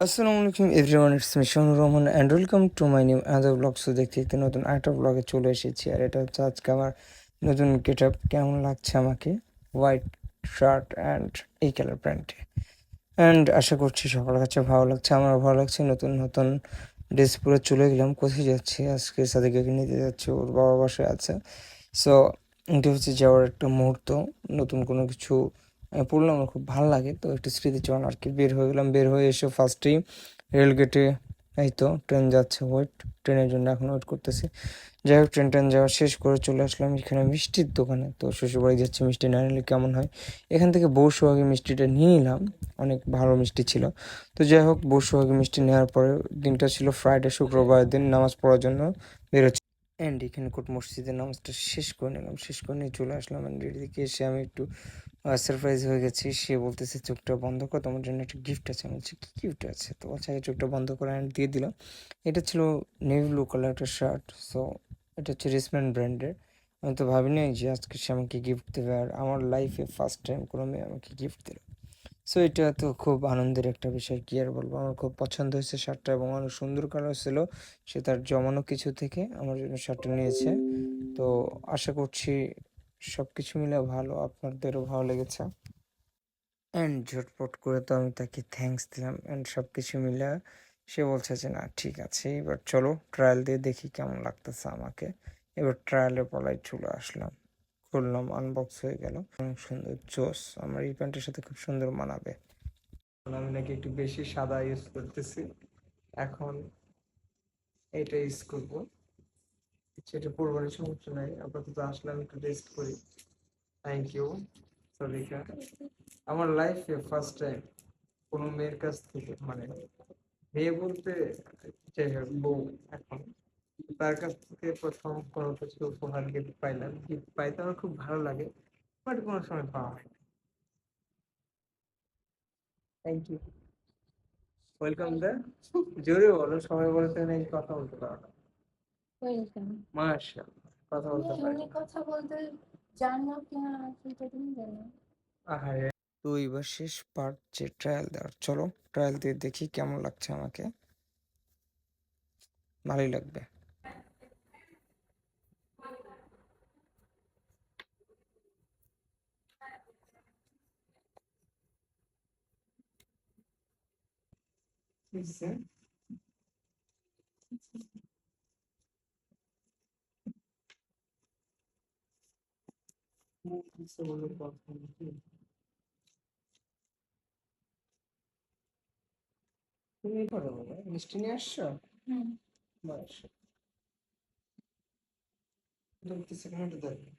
আসসালামু আলাইকুম everyone, it's me Shanur Rahman and welcome to my new other blog. So দেখতে দেখতে নতুন আরেকটা ব্লগে চলে এসেছি, আর এটা হচ্ছে আজকে আমার নতুন গেট আপ। কেমন লাগছে আমাকে হোয়াইট শার্ট অ্যান্ড এই কালার প্যান্টে, অ্যান্ড আশা করছি সকলের কাছে ভালো লাগছে। আমারও ভালো লাগছে। নতুন নতুন ড্রেস পরে চলে গেলাম। কোথায় যাচ্ছি? আজকে সাদিকাকে নিতে যাচ্ছি, ওর বাবা বাসায় আছে। সো এটা হচ্ছে যাওয়ার একটা মুহূর্ত। নতুন কোনো কিছু পড়লে আমার খুব ভালো লাগে, তো একটু স্মৃতিচারণ আর কি। বের হয়ে গেলাম। বের হয়ে এসে ফার্স্টেই রেলগেটে, এই তো ট্রেন যাচ্ছে, ট্রেনের জন্য এখন ওয়েট করতেছি। যাই হোক, ট্রেন যাওয়া শেষ করে চলে আসলাম এখানে মিষ্টির দোকানে। তো শ্বশুরবাড়ি যাচ্ছি, মিষ্টি না নিলে কেমন হয়। এখান থেকে বউ সোহাগী মিষ্টিটা নিয়ে নিলাম, অনেক ভালো মিষ্টি ছিল। তো যাই হোক, বউ সোহাগী মিষ্টি নেওয়ার পরে দিনটা ছিল ফ্রাইডে, শুক্রবার দিন, নামাজ পড়ার জন্য বেরোচ্ছি। অ্যান্ড এখানে কোট মসজিদের নামাজটা শেষ করে নিলাম, শেষ করে নিয়ে চলে আসলাম। অ্যান্ড এদিকে এসে আমি একটু সারপ্রাইজ হয়ে গেছি। সে বলতেছে চোখটা বন্ধ কর, তোমার জন্য একটা গিফট আছে। আমি বলছি কী গিফট আছে? তো বলছে আগে চোখটা বন্ধ করে, অ্যান্ড দিয়ে দিল। এটা ছিল নেভি ব্লু কালার একটা শার্ট। সো এটা হচ্ছে রিসম্যান ব্র্যান্ডের। আমি তো ভাবিনি যে আজকে সে আমাকে গিফট দেবে, আর আমার লাইফে ফার্স্ট টাইম কোনো মেয়ে আমাকে গিফট দিল। সো এটা তো খুব আনন্দের একটা বিষয়, কী আর বলবো। আমার খুব পছন্দ হয়েছে শার্টটা, এবং অনেক সুন্দর কালার ছিল। সে তার জমানো কিছু থেকে আমার জন্য শার্টটা নিয়েছে। তো আশা করছি সব কিছু মিলে ভালো, আপনাদেরও ভালো লেগেছে। অ্যান্ড ঝটপট করে তো আমি তাকে থ্যাঙ্কস দিলাম, অ্যান্ড সব কিছু মিলে সে বলছে যে না ঠিক আছে, এবার চলো ট্রায়াল দিয়ে দেখি কেমন লাগতেছে আমাকে। এবার ট্রায়ালের পলায় চলে আসলাম, খুললাম, আনবক্স হয়ে গেল। অনেক সুন্দর, জোস। আমার এই প্যান্টের সাথে খুব সুন্দর মানাবে। আমি নাকি একটু বেশি সাদা ইউজ করতেছি, এখন এটা ইউজ করবো। সেটা পরবারের সমস্যা নাই, আপাতত আসলাম একটু রেস্ট করি। Thank you Salika. আমার লাইফে ফার্স্ট টাইম কোনো মেয়ের কাছ থেকে, মানে মেয়ে বলতে যাই হোক বউ, এখন তার কাছ থেকে প্রথম কোনো কিছু উপহার গিফট পাইলাম। গিফট পাইতে আমার খুব ভালো লাগে, বাট কোনো সময় পাওয়া হয়। থ্যাংক ইউ, ওয়েলকাম দা। জোরে বলো, সবাই বলতে নেই কথা বলতে পারো না। ওয়েলকাম। মাশাআল্লাহ, কথা বলতে পারি উনি না। কথা বলতে জানো কিনা সেটা তুমি জানো। আহারে। তো এবার শেষ পার্ট, যে ট্রায়াল দেওয়ার। চলো ট্রায়াল দিয়ে দেখি কেমন লাগছে আমাকে। ভালোই লাগবে। তুমি কথা বলো, মিষ্টি নিয়ে আসছো? হুম। বাস, দেখতেছি কেমনটা দেখো।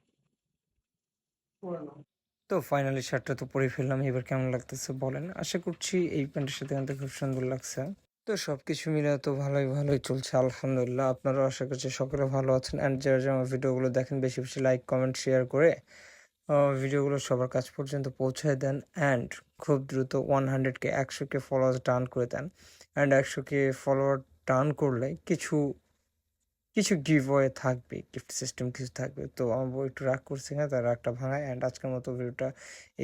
তো ফাইনালি শার্টটা তো পরে ফেললাম, এবার কেমন লাগতেছে বলেন। আশা করছি এই প্যান্টের সাথে আমাদের খুব সুন্দর লাগছে। তো সব কিছু মিলে তো ভালোই ভালোই চলছে আলহামদুলিল্লাহ। আপনারাও আশা করছি সকলে ভালো আছেন, অ্যান্ড যারা যারা আমার ভিডিওগুলো দেখেন বেশি বেশি লাইক কমেন্ট শেয়ার করে ভিডিওগুলো সবার কাছ পর্যন্ত পৌঁছায় দেন। অ্যান্ড খুব দ্রুত 100K 100K ফলোয়ার্স ডান করে দেন। অ্যান্ড 100K ফলোয়ার ডান করলে কিছু কিছু গিভওয়ে থাকবে, গিফট সিস্টেম কিছু থাকবে। তো আমার বউ একটু রাগ করছে না, তার রাগটা ভাঙায়। অ্যান্ড আজকের মতো ভিডিওটা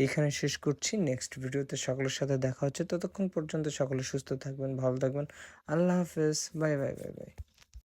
এইখানে শেষ করছি। নেক্সট ভিডিওতে সকলের সাথে দেখা হচ্ছে। ততক্ষণ পর্যন্ত সকলে সুস্থ থাকবেন, ভালো থাকবেন। আল্লাহ হাফেজ, বাই বাই বাই বাই।